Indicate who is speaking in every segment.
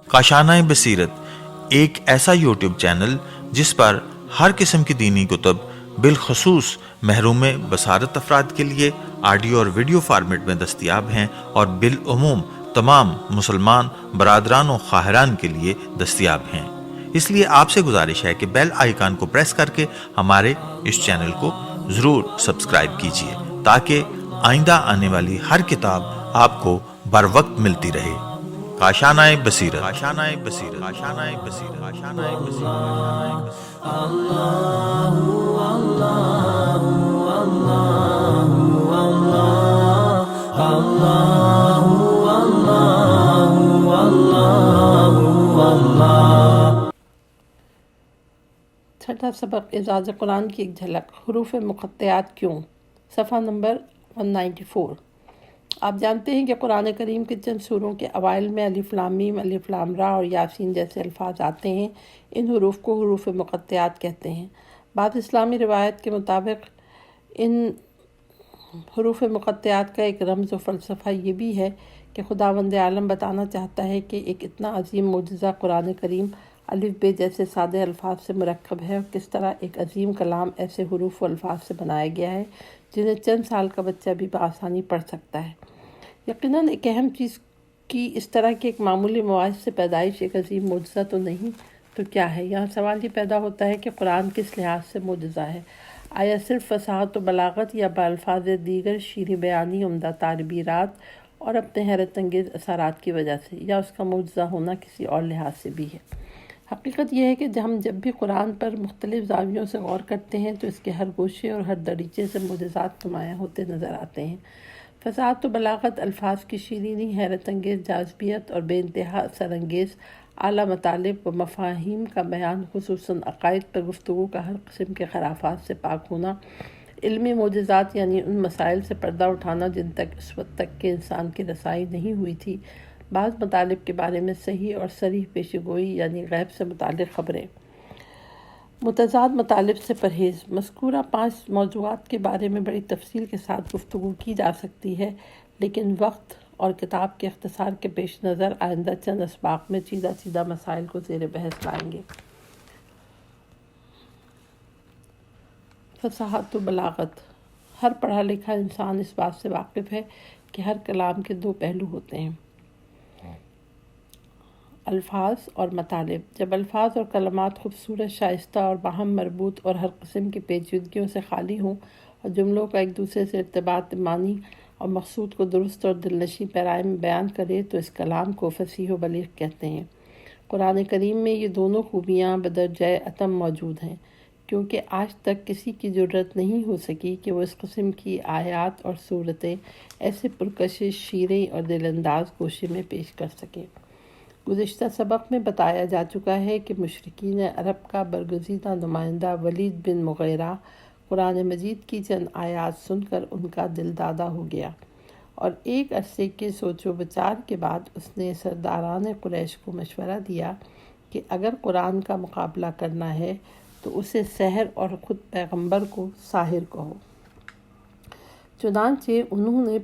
Speaker 1: کاشانۂ بصیرت ایک ایسا یوٹیوب چینل جس پر ہر قسم کی دینی کتب بالخصوص محروم بصارت افراد کے لیے آڈیو اور ویڈیو فارمیٹ میں دستیاب ہیں اور بالعموم تمام مسلمان برادران و خواہران کے لیے دستیاب ہیں۔ اس لیے آپ سے گزارش ہے کہ بیل آئیکن کو پریس کر کے ہمارے اس چینل کو ضرور سبسکرائب کیجیے تاکہ آئندہ آنے والی ہر کتاب آپ کو بر وقت ملتی رہے۔ کاشانۂ بصیرت، کاشانۂ بصیرت، کاشانۂ بصیرت، کاشانۂ بصیرت۔
Speaker 2: چھٹا سبق اعزاز قرآن کی ایک جھلک، حروف مقطعات کیوں؟ صفحہ نمبر 194۔ آپ جانتے ہیں کہ قرآن کریم کے چند سوروں کے اوائل میں الف لام میم، الف لام را اور یاسین جیسے الفاظ آتے ہیں۔ ان حروف کو حروف مقطعات کہتے ہیں۔ بعض اسلامی روایت کے مطابق ان حروف مقطعات کا ایک رمز و فلسفہ یہ بھی ہے کہ خداوند عالم بتانا چاہتا ہے کہ ایک اتنا عظیم معجزہ قرآن کریم الف ب جیسے سادے الفاظ سے مرکب ہے، اور کس طرح ایک عظیم کلام ایسے حروف و الفاظ سے بنایا گیا ہے جنہیں چند سال کا بچہ بھی بآسانی پڑھ سکتا ہے۔ یقیناً ایک اہم چیز کی اس طرح کے ایک معمولی مواعظ سے پیدائش ایک عظیم معجزہ تو نہیں تو کیا ہے؟ یہاں سوال یہ پیدا ہوتا ہے کہ قرآن کس لحاظ سے معجزہ ہے؟ آیا صرف فصاحت و بلاغت یا بالفاظ دیگر شیریں بیانی، عمدہ تعبیرات اور اپنے حیرت انگیز اثرات کی وجہ سے، یا اس کا معجزہ ہونا کسی اور لحاظ سے بھی ہے؟ حقیقت یہ ہے کہ ہم جب بھی قرآن پر مختلف زاویوں سے غور کرتے ہیں تو اس کے ہر گوشے اور ہر دریچے سے معجزات نمایاں ہوتے نظر آتے ہیں۔ فصاحت و بلاغت، الفاظ کی شیرینی، حیرت انگیز جاذبیت اور بے انتہا اثر انگیز اعلیٰ مطالب و مفاہیم کا بیان، خصوصاً عقائد پر گفتگو کا ہر قسم کے خرافات سے پاک ہونا، علمی معجزات یعنی ان مسائل سے پردہ اٹھانا جن تک اس وقت تک کے انسان کی رسائی نہیں ہوئی تھی، بعض مطالب کے بارے میں صحیح اور صریح پیشی گوئی یعنی غیب سے متعلق خبریں، متضاد مطالب سے پرہیز۔ مذکورہ 5 موضوعات کے بارے میں بڑی تفصیل کے ساتھ گفتگو کی جا سکتی ہے، لیکن وقت اور کتاب کے اختصار کے پیش نظر آئندہ چند اسباق میں چیدہ مسائل کو زیر بحث لائیں گے۔ فصاحت و بلاغت۔ ہر پڑھا لکھا انسان اس بات سے واقف ہے کہ ہر کلام کے 2 پہلو ہوتے ہیں، الفاظ اور مطالب۔ جب الفاظ اور کلمات خوبصورت، شائستہ اور باہم مربوط اور ہر قسم کی پیچیدگیوں سے خالی ہوں اور جملوں کا ایک دوسرے سے ارتباط معنی اور مقصود کو درست اور دلنشیں پیرائے میں بیان کرے تو اس کلام کو فصیح و بلیغ کہتے ہیں۔ قرآن کریم میں یہ دونوں خوبیاں بدرجہ اتم موجود ہیں، کیونکہ آج تک کسی کی جرأت نہیں ہو سکی کہ وہ اس قسم کی آیات اور صورتیں ایسے پرکشش، شیریں اور دل انداز گوشے میں پیش کر سکے۔ گزشتہ سبق میں بتایا جا چکا ہے کہ مشرکین عرب کا برگزیدہ نمائندہ ولید بن مغیرہ قرآن مجید کی چند آیات سن کر ان کا دل دادہ ہو گیا، اور ایک عرصے کے سوچ و بچار کے بعد اس نے سرداران قریش کو مشورہ دیا کہ اگر قرآن کا مقابلہ کرنا ہے تو اسے سحر اور خود پیغمبر کو ساحر کہو۔ چنانچہ انہوں نے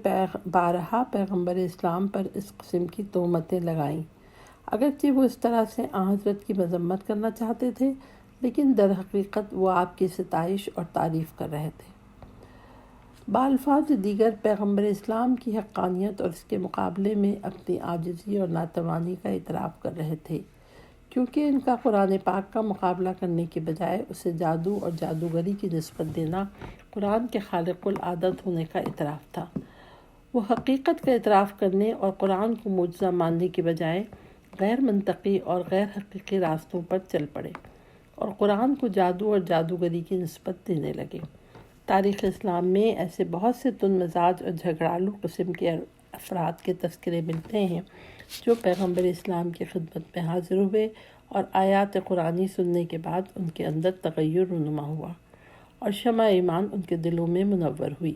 Speaker 2: بارہا پیغمبر اسلام پر اس قسم کی تہمتیں لگائیں، اگرچہ وہ اس طرح سے آن حضرت کی مذمت کرنا چاہتے تھے، لیکن در حقیقت وہ آپ کی ستائش اور تعریف کر رہے تھے۔ بالفاظ دیگر پیغمبر اسلام کی حقانیت اور اس کے مقابلے میں اپنی عاجزی اور ناتوانی کا اعتراف کر رہے تھے، کیونکہ ان کا قرآن پاک کا مقابلہ کرنے کے بجائے اسے جادو اور جادوگری کی نسبت دینا قرآن کے خارق العادت ہونے کا اعتراف تھا۔ وہ حقیقت کا اعتراف کرنے اور قرآن کو معجزہ ماننے کے بجائے غیر منطقی اور غیر حقیقی راستوں پر چل پڑے اور قرآن کو جادو اور جادوگری کی نسبت دینے لگے۔ تاریخ اسلام میں ایسے بہت سے تند مزاج اور جھگڑالو قسم کے افراد کے تذکرے ملتے ہیں جو پیغمبر اسلام کی خدمت میں حاضر ہوئے اور آیات قرآنی سننے کے بعد ان کے اندر تغیر رونما ہوا اور شمع ایمان ان کے دلوں میں منور ہوئی۔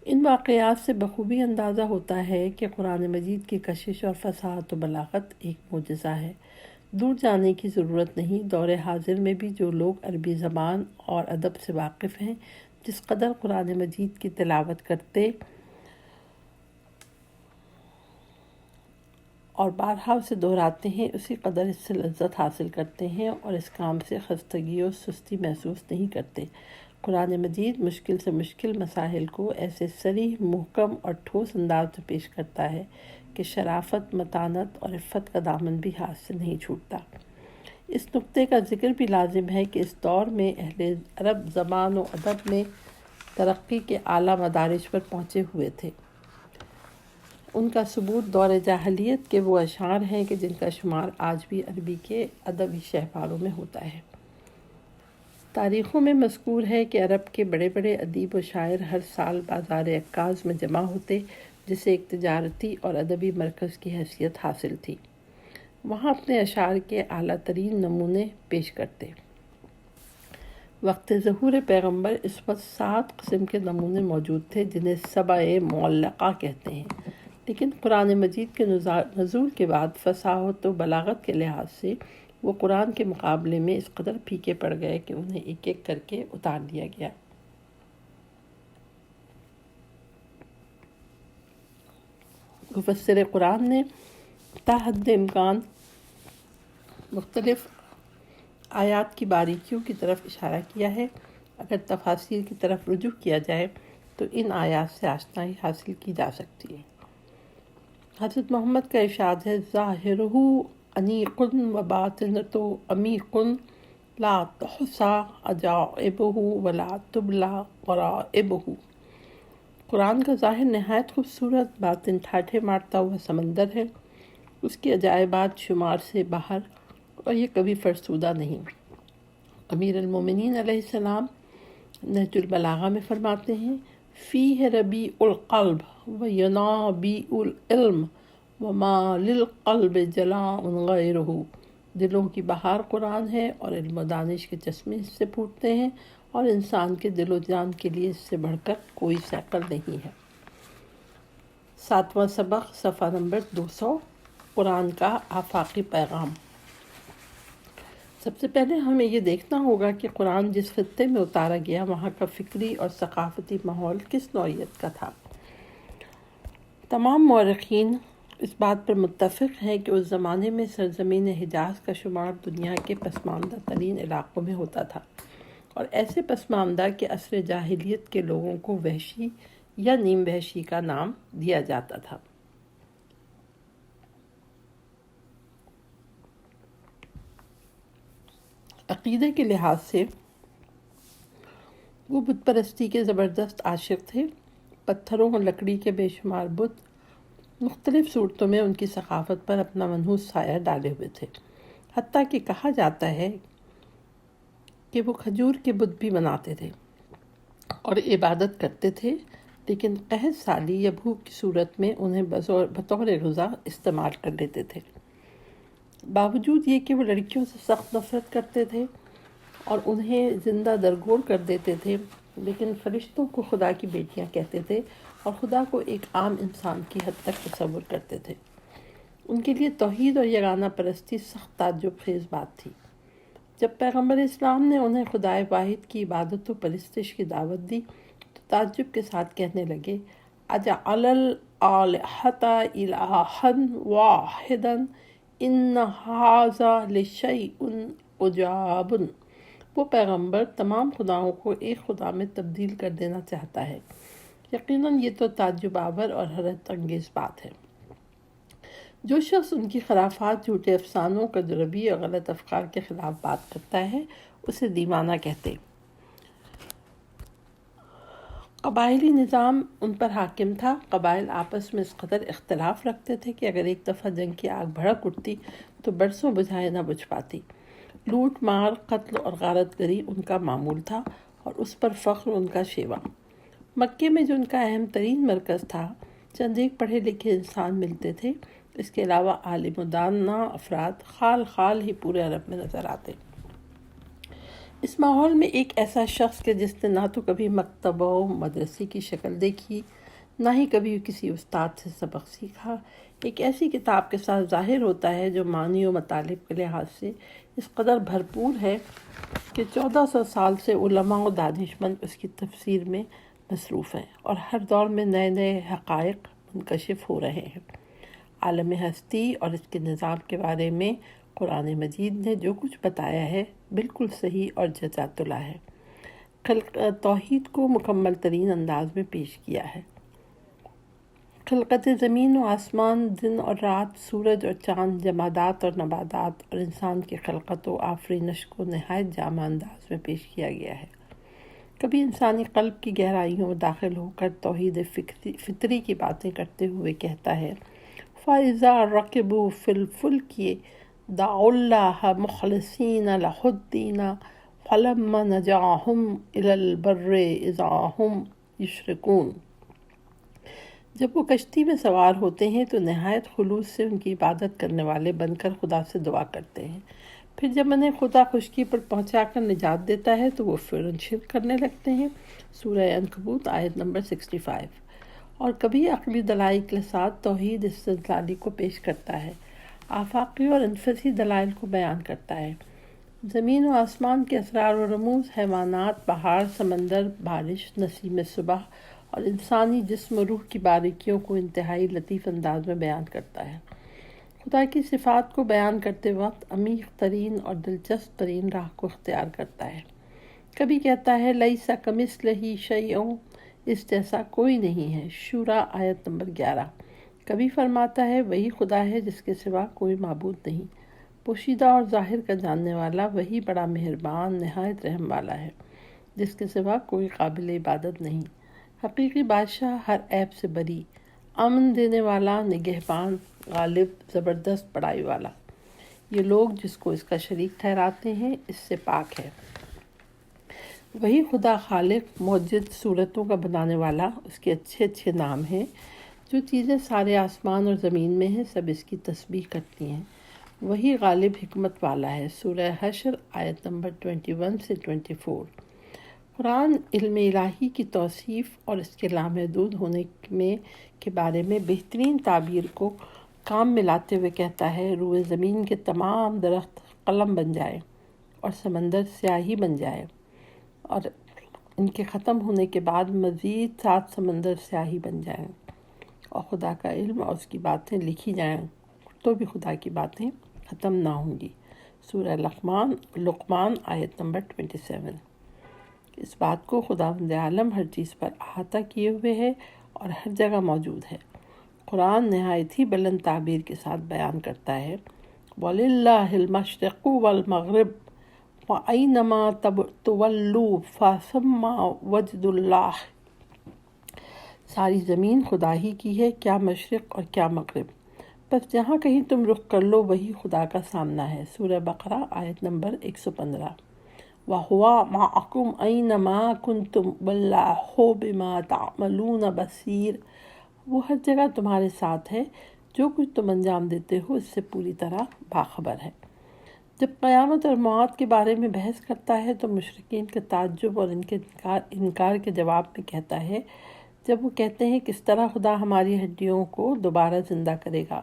Speaker 2: ان واقعات سے بخوبی اندازہ ہوتا ہے کہ قرآن مجید کی کشش اور فصاحت و بلاغت ایک معجزہ ہے۔ دور جانے کی ضرورت نہیں، دور حاضر میں بھی جو لوگ عربی زبان اور ادب سے واقف ہیں، جس قدر قرآن مجید کی تلاوت کرتے اور بارہا اسے دہراتے ہیں، اسی قدر اس سے لذت حاصل کرتے ہیں اور اس کام سے خستگی و سستی محسوس نہیں کرتے۔ قرآن مجید مشکل سے مشکل مسائل کو ایسے صریح، محکم اور ٹھوس انداز میں پیش کرتا ہے کہ شرافت، متانت اور عفت کا دامن بھی ہاتھ سے نہیں چھوٹتا۔ اس نقطے کا ذکر بھی لازم ہے کہ اس دور میں اہل عرب زبان و ادب میں ترقی کے اعلیٰ مدارج پر پہنچے ہوئے تھے۔ ان کا ثبوت دور جاہلیت کے وہ اشعار ہیں کہ جن کا شمار آج بھی عربی کے ادبی شہپاروں میں ہوتا ہے۔ تاریخوں میں مذکور ہے کہ عرب کے بڑے بڑے ادیب و شاعر ہر سال بازار عکاظ میں جمع ہوتے، جسے ایک تجارتی اور ادبی مرکز کی حیثیت حاصل تھی۔ وہاں اپنے اشعار کے اعلیٰ ترین نمونے پیش کرتے۔ وقت ظہور پیغمبر اس وقت 7 قسم کے نمونے موجود تھے جنہیں سبع معلقہ کہتے ہیں، لیکن قرآن مجید کے نزول کے بعد فصاحت و بلاغت کے لحاظ سے وہ قرآن کے مقابلے میں اس قدر پھیکے پڑ گئے کہ انہیں ایک ایک کر کے اتار دیا گیا۔ مفسر قرآن نے تا حد امکان مختلف آیات کی باریکیوں کی طرف اشارہ کیا ہے۔ اگر تفاسیر کی طرف رجوع کیا جائے تو ان آیات سے آشنائی حاصل کی جا سکتی ہے۔ حضرت محمد کا ارشاد ہے: ظاہرہ انیق و باطنۃ عمیق، لا تحصی عجائبہ ولا تبلی غرائبہ۔ قرآن کا ظاہر نہایت خوبصورت، باطن ٹھاٹھے مارتا ہوا سمندر ہے، اس کی عجائبات شمار سے باہر اور یہ کبھی فرسودہ نہیں۔ امیر المومنین علیہ السلام نہج البلاغہ میں فرماتے ہیں: فیہ ربیع القلب و ینابیع العلم وما للقلب جلاء غیرہ۔ دلوں کی بہار قرآن ہے اور علم و دانش کے چشمے اس سے پھوٹتے ہیں، اور انسان کے دل و جان کے لیے اس سے بڑھ کر کوئی سیقل نہیں ہے۔ 7واں سبق، صفحہ نمبر 200، قرآن کا آفاقی پیغام۔ سب سے پہلے ہمیں یہ دیکھنا ہوگا کہ قرآن جس خطے میں اتارا گیا وہاں کا فکری اور ثقافتی ماحول کس نوعیت کا تھا۔ تمام مورخین اس بات پر متفق ہیں کہ اس زمانے میں سرزمین حجاز کا شمار دنیا کے پسماندہ ترین علاقوں میں ہوتا تھا، اور ایسے پسماندہ کہ عصر جاہلیت کے لوگوں کو وحشی یا نیم وحشی کا نام دیا جاتا تھا۔ عقیدے کے لحاظ سے وہ بت پرستی کے زبردست عاشق تھے۔ پتھروں اور لکڑی کے بے شمار بت مختلف صورتوں میں ان کی ثقافت پر اپنا منحوس سایہ ڈالے ہوئے تھے، حتیٰ کہ کہا جاتا ہے کہ وہ کھجور کے بت بھی بناتے تھے اور عبادت کرتے تھے، لیکن قحط سالی یا بھوک کی صورت میں انہیں بطور غذا استعمال کر لیتے تھے۔ باوجود یہ کہ وہ لڑکیوں سے سخت نفرت کرتے تھے اور انہیں زندہ درگور کر دیتے تھے، لیکن فرشتوں کو خدا کی بیٹیاں کہتے تھے اور خدا کو ایک عام انسان کی حد تک تصور کرتے تھے۔ ان کے لیے توحید اور یگانہ پرستی سخت تعجب خیز بات تھی۔ جب پیغمبر اسلام نے انہیں خدائے واحد کی عبادت و پرستش کی دعوت دی تو تعجب کے ساتھ کہنے لگے: اجعل الآلہۃ الہا واحدا ان ھذا لشیء عجاب۔ وہ پیغمبر تمام خداؤں کو ایک خدا میں تبدیل کر دینا چاہتا ہے، یقیناً یہ تو تعجب آور اور حیرت انگیز بات ہے۔ جو شخص ان کی خرافات، جھوٹے افسانوں، کجروی اور غلط افکار کے خلاف بات کرتا ہے اسے دیوانہ کہتے۔ قبائلی نظام ان پر حاکم تھا۔ قبائل آپس میں اس قدر اختلاف رکھتے تھے کہ اگر ایک دفعہ جنگ کی آگ بھڑک اٹھتی تو برسوں بجھائے نہ بجھ پاتی۔ لوٹ مار، قتل اور غارت گری ان کا معمول تھا اور اس پر فخر ان کا شیوا۔ مکے میں جو ان کا اہم ترین مرکز تھا، چند ایک پڑھے لکھے انسان ملتے تھے، اس کے علاوہ عالم و دانا افراد خال خال ہی پورے عرب میں نظر آتے۔ اس ماحول میں ایک ایسا شخص کہ جس نے نہ تو کبھی مکتبہ و مدرسے کی شکل دیکھی، نہ ہی کبھی کسی استاد سے سبق سیکھا، ایک ایسی کتاب کے ساتھ ظاہر ہوتا ہے جو معنی و مطالب کے لحاظ سے اس قدر بھرپور ہے کہ 1400 سال سے علماء و دانشمند اس کی تفسیر میں مصروف ہیں اور ہر دور میں نئے نئے حقائق منکشف ہو رہے ہیں۔ عالم ہستی اور اس کے نظام کے بارے میں قرآن مجید نے جو کچھ بتایا ہے بالکل صحیح اور جزات اللہ ہے۔ توحید کو مکمل ترین انداز میں پیش کیا ہے۔ خلقت زمین و آسمان، دن اور رات، سورج اور چاند، جمادات اور نباتات اور انسان کی خلقت و آفرینش کو نہایت جامع انداز میں پیش کیا گیا ہے۔ کبھی انسانی قلب کی گہرائیوں میں داخل ہو کر توحید فطری کی باتیں کرتے ہوئے کہتا ہے فَإِذَا رَكِبُوا فِي الْفُلْكِ دَعُوا اللَّهَ مُخْلِصِينَ لَهُ الدِّينَ فَلَمَّا نَجَاهُمْ إِلَى الْبَرِّ إِذَا هُمْ يُشْرِكُونَ۔ جب وہ کشتی میں سوار ہوتے ہیں تو نہایت خلوص سے ان کی عبادت کرنے والے بن کر خدا سے دعا کرتے ہیں، پھر جب انہیں خدا خشکی پر پہنچا کر نجات دیتا ہے تو وہ فوراً شرک کرنے لگتے ہیں۔ سورہ عنکبوت آیت نمبر 65۔ اور کبھی عقلی دلائل کے ساتھ توحید استدلالی کو پیش کرتا ہے، آفاقی اور انفسی دلائل کو بیان کرتا ہے، زمین و آسمان کے اسرار و رموز، حیوانات، پہاڑ، سمندر، بارش، نسیم صبح اور انسانی جسم و روح کی باریکیوں کو انتہائی لطیف انداز میں بیان کرتا ہے۔ خدا کی صفات کو بیان کرتے وقت عمیق ترین اور دلچسپ ترین راہ کو اختیار کرتا ہے۔ کبھی کہتا ہے لیس کمثلہ شیء، اس جیسا کوئی نہیں ہے، شورا آیت نمبر 11۔ کبھی فرماتا ہے وہی خدا ہے جس کے سوا کوئی معبود نہیں، پوشیدہ اور ظاہر کا جاننے والا، وہی بڑا مہربان نہایت رحم والا ہے، جس کے سوا کوئی قابل عبادت نہیں، حقیقی بادشاہ، ہر عیب سے بری، امن دینے والا، نگہبان، غالب، زبردست بڑائی والا۔ یہ لوگ جس کو اس کا شریک ٹھہراتے ہیں اس سے پاک ہے۔ وہی خدا خالق، موجد، صورتوں کا بنانے والا، اس کے اچھے اچھے نام ہیں۔ جو چیزیں سارے آسمان اور زمین میں ہیں سب اس کی تسبیح کرتی ہیں۔ وہی غالب حکمت والا ہے۔ سورہ حشر آیت نمبر 21 سے 24۔ قرآن علم الہی کی توصیف اور اس کے لامحدود ہونے کے بارے میں بہترین تعبیر کو کام میں لاتے ہوئے کہتا ہے روئے زمین کے تمام درخت قلم بن جائے اور سمندر سیاہی بن جائے اور ان کے ختم ہونے کے بعد مزید 7 سمندر سیاہی بن جائیں اور خدا کا علم اور اس کی باتیں لکھی جائیں تو بھی خدا کی باتیں ختم نہ ہوں گی۔ سورہ لقمان آیت نمبر 27۔ اس بات کو خداوند عالم ہر چیز پر احاطہ کیے ہوئے ہے اور ہر جگہ موجود ہے۔ قرآن نہایت ہی بلند تعبیر کے ساتھ بیان کرتا ہے وَلِلَّهِ الْمَشْرِقُ وَالْمَغْرِبُ وَأَيْنَمَا تُوَلُّوا فَثَمَّ وَجْهُ اللَّهِ۔ ساری زمین خدا ہی کی ہے، کیا مشرق اور کیا مغرب، بس جہاں کہیں تم رخ کر لو وہی خدا کا سامنا ہے۔ سورہ بقرہ آیت نمبر 115۔ وَهُوَ مَعَكُمْ أَيْنَمَا كُنْتُمْ وَاللَّهُ بِمَا تَعْمَلُونَ بَصِيرٌ۔ وہ ہر جگہ تمہارے ساتھ ہے، جو کچھ تم انجام دیتے ہو اس سے پوری طرح باخبر ہے۔ جب قیامت اور موت کے بارے میں بحث کرتا ہے تو مشرکین کے تعجب اور ان کے انکار کے جواب میں کہتا ہے جب وہ کہتے ہیں کس طرح خدا ہماری ہڈیوں کو دوبارہ زندہ کرے گا،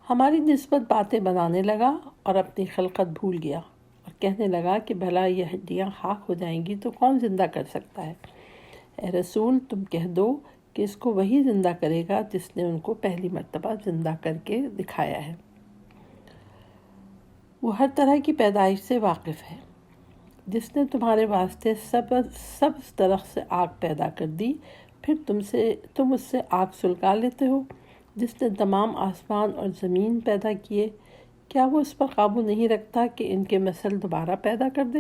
Speaker 2: ہماری نسبت باتیں بنانے لگا اور اپنی خلقت بھول گیا اور کہنے لگا کہ بھلا یہ ہڈیاں خاک ہو جائیں گی تو کون زندہ کر سکتا ہے؟ اے رسول تم کہہ دو کہ اس کو وہی زندہ کرے گا جس نے ان کو پہلی مرتبہ زندہ کر کے دکھایا ہے۔ وہ ہر طرح کی پیدائش سے واقف ہے، جس نے تمہارے واسطے سبز درخت سے آگ پیدا کر دی، پھر تم اس سے آگ سلگا لیتے ہو، جس نے تمام آسمان اور زمین پیدا کیے، کیا وہ اس پر قابو نہیں رکھتا کہ ان کے مثل دوبارہ پیدا کر دے؟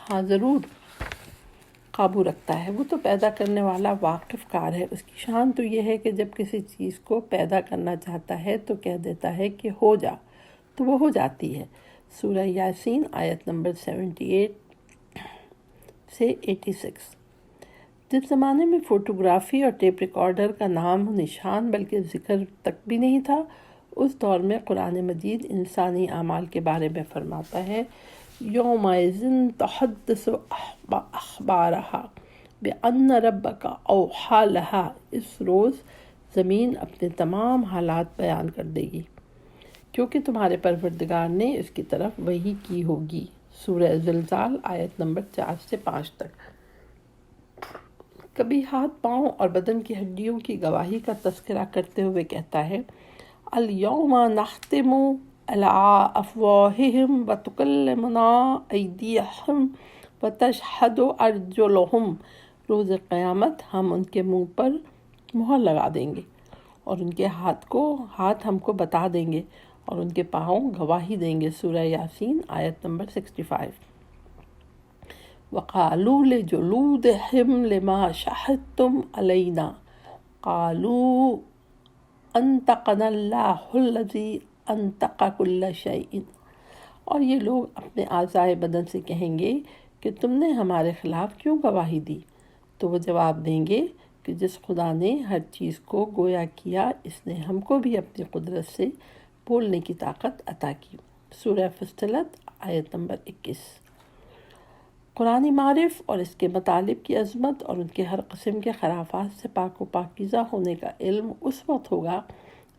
Speaker 2: ہاں ضرور قابو رکھتا ہے، وہ تو پیدا کرنے والا واقف کار ہے۔ اس کی شان تو یہ ہے کہ جب کسی چیز کو پیدا کرنا چاہتا ہے تو کہہ دیتا ہے کہ ہو جا، تو وہ ہو جاتی ہے۔ سورہ یاسین آیت نمبر 78 سے 86۔ جس زمانے میں فوٹوگرافی اور ٹیپ ریکارڈر کا نام و نشان بلکہ ذکر تک بھی نہیں تھا، اس دور میں قرآن مجید انسانی اعمال کے بارے میں فرماتا ہے یومئذ تحدث اخبارہا بأن ربک اوحی لہا۔ اس روز زمین اپنے تمام حالات بیان کر دے گی کیونکہ تمہارے پروردگار نے اس کی طرف وحی کی ہوگی۔ سورہ زلزال آیت نمبر 4 سے 5 تک۔ کبھی ہاتھ پاؤں اور بدن کی ہڈیوں کی گواہی کا تذکرہ کرتے ہوئے کہتا ہے الیوم نختم علی افواہہم وتکلمنا ایدیہم وتشہد ارجلہم، روز قیامت ہم ان کے منہ پر مہر لگا دیں گے اور ان کے ہاتھ ہم کو بتا دیں گے اور ان کے پاؤں گواہی دیں گے۔ سورہ یاسین آیت نمبر 65۔ وَقَالُوا لِجُلُودِهِمْ لِمَا شَهِدتُّمْ عَلَيْنَا قَالُوا أَنطَقَنَا اللَّهُ الَّذِي أَنطَقَ كُلَّ شَيْءٍ، اور یہ لوگ اپنے اعضائے بدن سے کہیں گے کہ تم نے ہمارے خلاف کیوں گواہی دی؟ تو وہ جواب دیں گے کہ جس خدا نے ہر چیز کو گویا کیا، اس نے ہم کو بھی اپنی قدرت سے بولنے کی طاقت عطا کی۔ سورہ فصلت آیت نمبر 21۔ قرآنی معرف اور اس کے مطالب کی عظمت اور ان کے ہر قسم کے خرافات سے پاک و پاکیزہ ہونے کا علم اس وقت ہوگا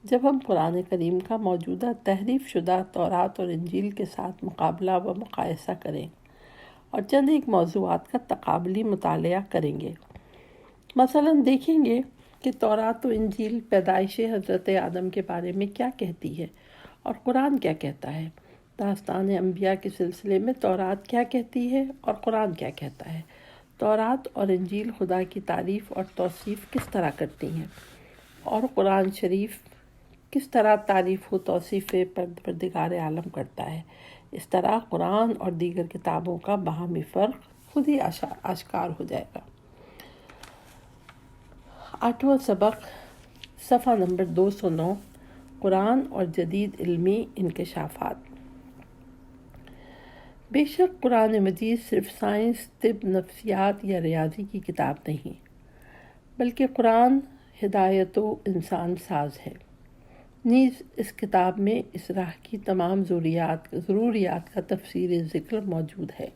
Speaker 2: جب ہم قرآن کریم کا موجودہ تحریف شدہ تورات اور انجیل کے ساتھ مقابلہ و مقایسہ کریں اور چند ایک موضوعات کا تقابلی مطالعہ کریں گے۔ مثلاً دیکھیں گے کہ تورات و انجیل پیدائش حضرت آدم کے بارے میں کیا کہتی ہے اور قرآن کیا کہتا ہے، داستان انبیاء کے سلسلے میں تورات کیا کہتی ہے اور قرآن کیا کہتا ہے، تورات اور انجیل خدا کی تعریف اور توصیف کس طرح کرتی ہیں اور قرآن شریف کس طرح تعریف و توصیف پروردگار عالم کرتا ہے۔ اس طرح قرآن اور دیگر کتابوں کا باہمی فرق خود ہی آشکار ہو جائے گا۔ 8واں سبق، صفحہ نمبر 209، قرآن اور جدید علمی انکشافات۔ بے شک قرآن مجید صرف سائنس، طب، نفسیات یا ریاضی کی کتاب نہیں، بلکہ قرآن ہدایت و انسان ساز ہے۔ نیز اس کتاب میں اس راہ کی تمام ضروریات کا تفصیلی ذکر موجود ہے۔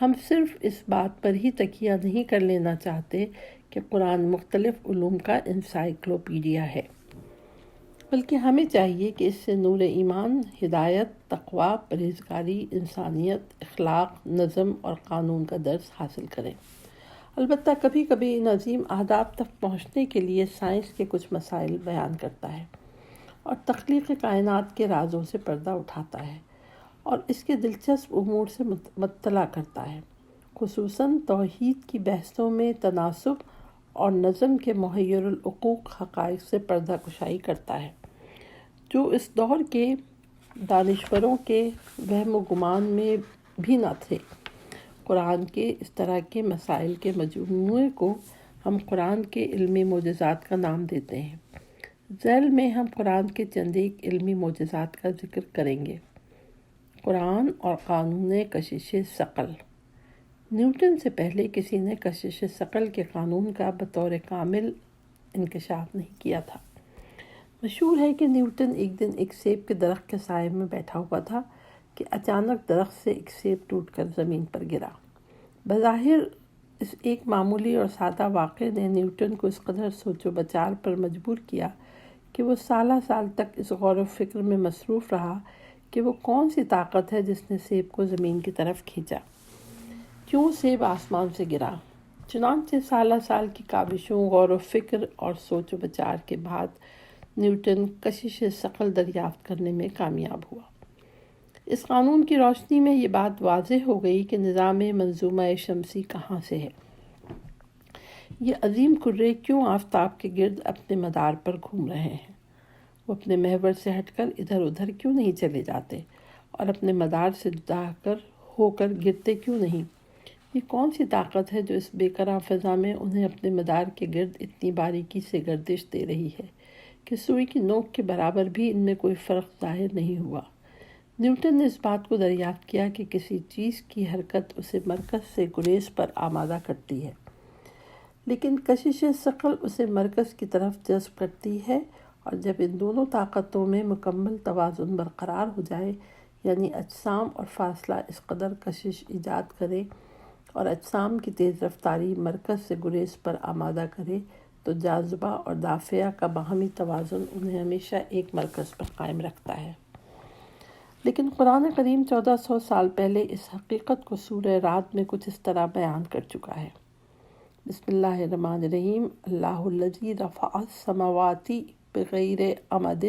Speaker 2: ہم صرف اس بات پر ہی تکیہ نہیں کر لینا چاہتے کہ قرآن مختلف علوم کا انسائکلوپیڈیا ہے، بلکہ ہمیں چاہیے کہ اس سے نور ایمان، ہدایت، تقویٰ، پرہیزگاری، انسانیت، اخلاق، نظم اور قانون کا درس حاصل کریں۔ البتہ کبھی کبھی ان عظیم اہداف تک پہنچنے کے لیے سائنس کے کچھ مسائل بیان کرتا ہے اور تخلیق کائنات کے رازوں سے پردہ اٹھاتا ہے اور اس کے دلچسپ امور سے مطلع کرتا ہے، خصوصاً توحید کی بحثوں میں تناسب اور نظم کے محیر العقوق حقائق سے پردہ کشائی کرتا ہے، جو اس دور کے دانشوروں کے وہم و گمان میں بھی نہ تھے۔ قرآن کے اس طرح کے مسائل کے مجموعے کو ہم قرآن کے علمی معجزات کا نام دیتے ہیں۔ ذیل میں ہم قرآن کے چند ایک علمی معجزات کا ذکر کریں گے۔ قرآن اور قانون کشش ثقل۔ نیوٹن سے پہلے کسی نے کشش ثقل کے قانون کا بطور کامل انکشاف نہیں کیا تھا۔ مشہور ہے کہ نیوٹن ایک دن ایک سیب کے درخت کے سائے میں بیٹھا ہوا تھا کہ اچانک درخت سے ایک سیب ٹوٹ کر زمین پر گرا۔ بظاہر اس ایک معمولی اور سادہ واقعے نے نیوٹن کو اس قدر سوچ و بچار پر مجبور کیا کہ وہ سالہ سال تک اس غور و فکر میں مصروف رہا کہ وہ کون سی طاقت ہے جس نے سیب کو زمین کی طرف کھینچا، کیوں سیب آسمان سے گرا۔ چنانچہ سالہ سال کی کاوشوں، غور و فکر اور سوچ و بچار کے بعد نیوٹن کشش ثقل دریافت کرنے میں کامیاب ہوا۔ اس قانون کی روشنی میں یہ بات واضح ہو گئی کہ نظام منظومہ شمسی کہاں سے ہے، یہ عظیم کرے کیوں آفتاب کے گرد اپنے مدار پر گھوم رہے ہیں، وہ اپنے محور سے ہٹ کر ادھر ادھر کیوں نہیں چلے جاتے اور اپنے مدار سے جدا ہو کر گرتے کیوں نہیں۔ یہ کون سی طاقت ہے جو اس بے قرار فضا میں انہیں اپنے مدار کے گرد اتنی باریکی سے گردش دے رہی ہے کہ سوئی کی نوک کے برابر بھی ان میں کوئی فرق ظاہر نہیں ہوا۔ نیوٹن نے اس بات کو دریافت کیا کہ کسی چیز کی حرکت اسے مرکز سے گریز پر آمادہ کرتی ہے، لیکن کشش ثقل اسے مرکز کی طرف جذب کرتی ہے، اور جب ان دونوں طاقتوں میں مکمل توازن برقرار ہو جائے، یعنی اجسام اور فاصلہ اس قدر کشش ایجاد کرے اور اجسام کی تیز رفتاری مرکز سے گریز پر آمادہ کرے، تو جاذبہ اور دافعہ کا باہمی توازن انہیں ہمیشہ ایک مرکز پر قائم رکھتا ہے۔ لیکن قرآن کریم 1400 سال پہلے اس حقیقت کو سورہ رعد میں کچھ اس طرح بیان کر چکا ہے۔ بسم اللہ الرحمن الرحیم۔ اللہ الذی رفع السماوات بغیر عمد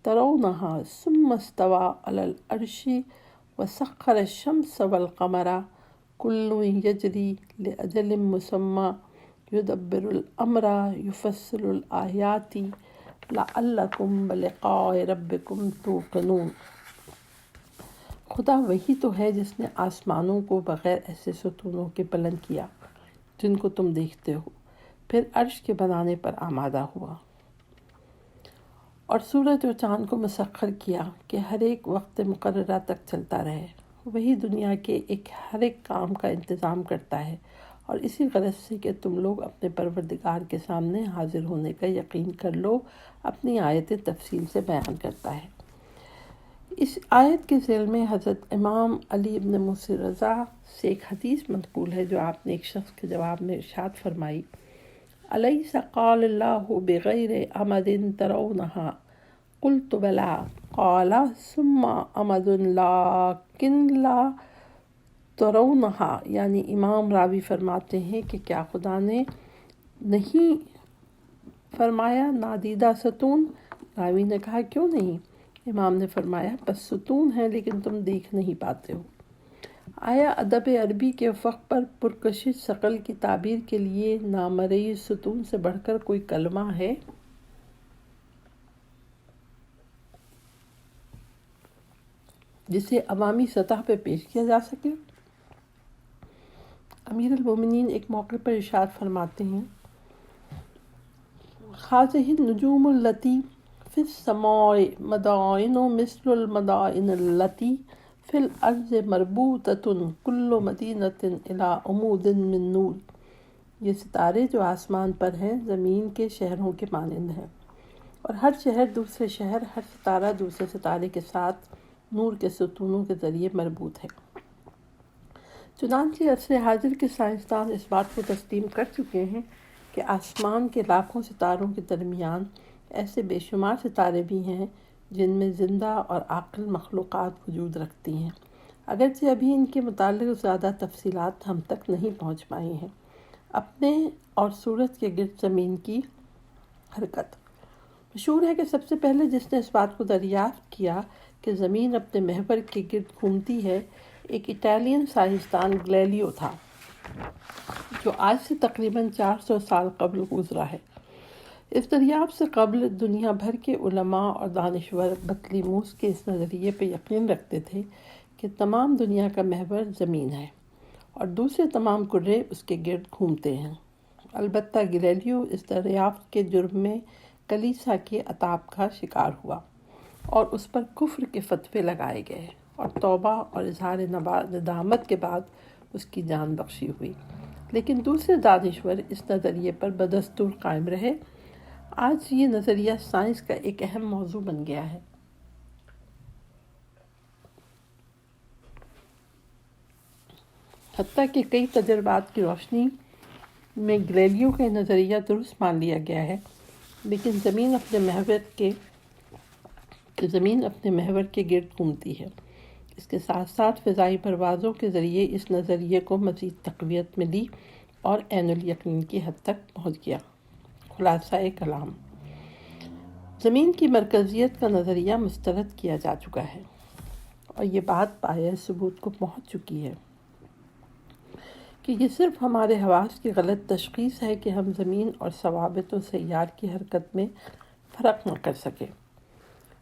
Speaker 2: ترونہا ثم استوى علی العرش وسخر الشمس والقمر کل یجری لأجل مسمی یدبر الامر یفصل الآیات لعلکم بلقاء ربکم توقنون۔ خدا وہی تو ہے جس نے آسمانوں کو بغیر ایسے ستونوں کے بلند کیا جن کو تم دیکھتے ہو، پھر عرش کے بنانے پر آمادہ ہوا، اور سورج اور چاند کو مسخر کیا کہ ہر ایک وقت مقررہ تک چلتا رہے۔ وہی دنیا کے ہر ایک کام کا انتظام کرتا ہے، اور اسی غرض سے کہ تم لوگ اپنے پروردگار کے سامنے حاضر ہونے کا یقین کر لو، اپنی آیت تفصیل سے بیان کرتا ہے۔ اس آیت کے ذیل میں حضرت امام علی ابن موسی رضا سے ایک حدیث منقول ہے جو آپ نے ایک شخص کے جواب میں ارشاد فرمائی، الیس قال اللہ بغیر عمد ترونہا قلت بلا قال ثم عمد لیکن لا ترونہا، یعنی امام راوی فرماتے ہیں کہ کیا خدا نے نہیں فرمایا نادیدہ ستون؟ راوی نے کہا کیوں نہیں؟ امام نے فرمایا بس ستون ہے لیکن تم دیکھ نہیں پاتے ہو۔ آیا ادب عربی کے افق پر پرکشش ثقل کی تعبیر کے لیے نامرئی ستون سے بڑھ کر کوئی کلمہ ہے؟ جسے عوامی سطح پہ پیش کیا جا سکے؟ امیر المومنین ایک موقع پر ارشاد فرماتے ہیں، خاضہ النجوم التی فی السماء مدائن مثل المدائن التی فی الارض مربوطۃ کل مدینۃ الی عمود من نور۔ یہ ستارے جو آسمان پر ہیں زمین کے شہروں کے مانند ہیں، اور ہر شہر دوسرے شہر، ہر ستارہ دوسرے ستارے کے ساتھ نور کے ستونوں کے ذریعے مربوط ہے۔ چنانچہ عصر حاضر کے سائنسدان اس بات کو تسلیم کر چکے ہیں کہ آسمان کے لاکھوں ستاروں کے درمیان ایسے بے شمار ستارے بھی ہیں جن میں زندہ اور عاقل مخلوقات وجود رکھتی ہیں، اگرچہ ابھی ان کے متعلق زیادہ تفصیلات ہم تک نہیں پہنچ پائی ہیں۔ اپنے اور سورج کے گرد زمین کی حرکت۔ مشہور ہے کہ سب سے پہلے جس نے اس بات کو دریافت کیا کہ زمین اپنے محور کے گرد گھومتی ہے، ایک اٹالین سائنسدان گلیلیو تھا، جو آج سے تقریباً 400 سال قبل گزرا ہے۔ اس دریافت سے قبل دنیا بھر کے علماء اور دانشور بطلیموس کے اس نظریے پہ یقین رکھتے تھے کہ تمام دنیا کا محور زمین ہے اور دوسرے تمام کرے اس کے گرد گھومتے ہیں۔ البتہ گلیلیو اس دریافت کے جرم میں کلیسا کے عتاب کا شکار ہوا اور اس پر کفر کے فتوے لگائے گئے، اور توبہ اور اظہار ندامت کے بعد اس کی جان بخشی ہوئی۔ لیکن دوسرے دانشور اس نظریے پر بدستور قائم رہے۔ آج یہ نظریہ سائنس کا ایک اہم موضوع بن گیا ہے۔ حتیٰ کہ کئی تجربات کی روشنی میں گلیلیو کا نظریہ درست مان لیا گیا ہے، لیکن زمین اپنے محور کے گرد گھومتی ہے۔ اس کے ساتھ ساتھ فضائی پروازوں کے ذریعے اس نظریے کو مزید تقویت ملی اور عین الیقین کی حد تک پہنچ گیا۔ خلاصہ کلام، زمین کی مرکزیت کا نظریہ مسترد کیا جا چکا ہے، اور یہ بات پایۂ ثبوت کو پہنچ چکی ہے کہ یہ صرف ہمارے حواس کی غلط تشخیص ہے کہ ہم زمین اور ثوابت و سیار کی حرکت میں فرق نہ کر سکے،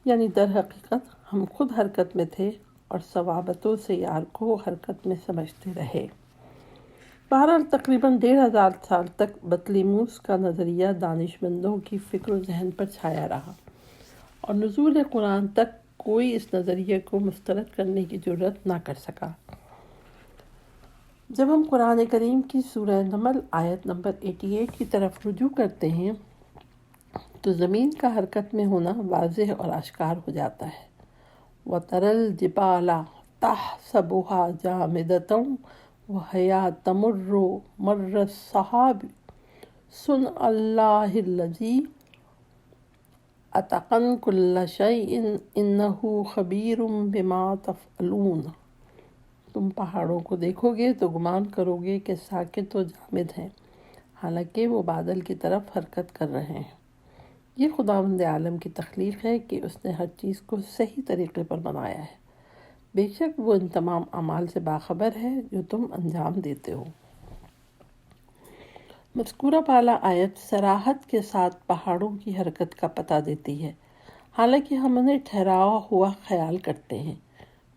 Speaker 2: یعنی در حقیقت ہم خود حرکت میں تھے اور ثوابت و سیار کو حرکت میں سمجھتے رہے۔ بہرحال تقریباً 1500 سال تک بطلیموس کا نظریہ دانشمندوں کی فکر و ذہن پر چھایا رہا، اور نزول قرآن تک کوئی اس نظریے کو مسترد کرنے کی جرات نہ کر سکا۔ جب ہم قرآن کریم کی سورہ نمل آیت نمبر 88 کی طرف رجوع کرتے ہیں تو زمین کا حرکت میں ہونا واضح اور آشکار ہو جاتا ہے۔ وَتَرَى الْجِبَالَ تَحْسَبُهَا جَامِدَةً وَهِيَ تَمُرُّ مَرَّ السَّحَابِ صُنْعَ اللَّهِ الَّذِي اتقن کل شیء انہ خبیر بما تفعلون۔ تم پہاڑوں کو دیکھو گے تو گمان کرو گے کہ ساکت و جامد ہیں، حالانکہ وہ بادل کی طرف حرکت کر رہے ہیں۔ یہ خداوند عالم کی تخلیق ہے کہ اس نے ہر چیز کو صحیح طریقے پر بنایا ہے۔ بے شک وہ ان تمام اعمال سے باخبر ہے جو تم انجام دیتے ہو۔ مذکورہ بالا آیت صراحت کے ساتھ پہاڑوں کی حرکت کا پتہ دیتی ہے، حالانکہ ہم انہیں ٹھہرایا ہوا خیال کرتے ہیں۔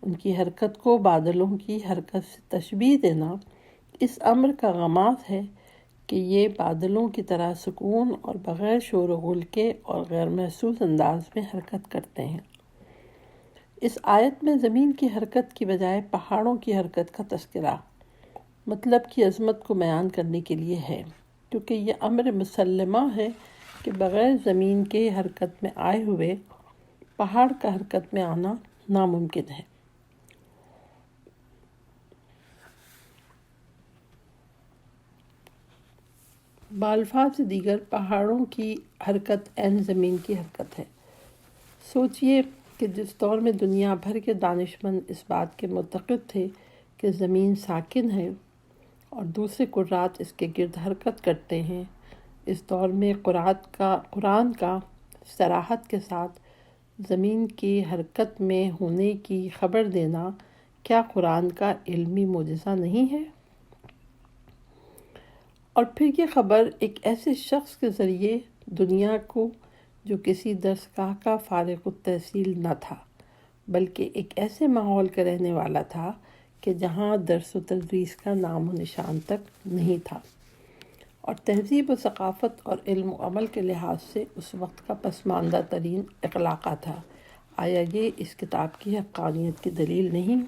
Speaker 2: ان کی حرکت کو بادلوں کی حرکت سے تشبیہ دینا اس امر کا غماز ہے کہ یہ بادلوں کی طرح سکون اور بغیر شور و غل کے اور غیر محسوس انداز میں حرکت کرتے ہیں۔ اس آیت میں زمین کی حرکت کی بجائے پہاڑوں کی حرکت کا تذکرہ مطلب کی عظمت کو بیان کرنے کے لیے ہے، کیونکہ یہ امر مسلمہ ہے کہ بغیر زمین کے حرکت میں آئے ہوئے پہاڑ کا حرکت میں آنا ناممکن ہے۔ بالفاظ دیگر پہاڑوں کی حرکت عین زمین کی حرکت ہے۔ سوچئے کہ جس دور میں دنیا بھر کے دانشمند اس بات کے معتقد تھے کہ زمین ساکن ہے اور دوسرے کرات اس کے گرد حرکت کرتے ہیں، اس دور میں قرآن کا صراحت کے ساتھ زمین کی حرکت میں ہونے کی خبر دینا کیا قرآن کا علمی معجزہ نہیں ہے؟ اور پھر یہ خبر ایک ایسے شخص کے ذریعے دنیا کو جو کسی درسگاہ کا فارغ التحصیل نہ تھا، بلکہ ایک ایسے ماحول کا رہنے والا تھا کہ جہاں درس و تدریس کا نام و نشان تک نہیں تھا، اور تہذیب و ثقافت اور علم و عمل کے لحاظ سے اس وقت کا پسماندہ ترین اخلاقہ تھا۔ آیا یہ اس کتاب کی حقانیت کی دلیل نہیں؟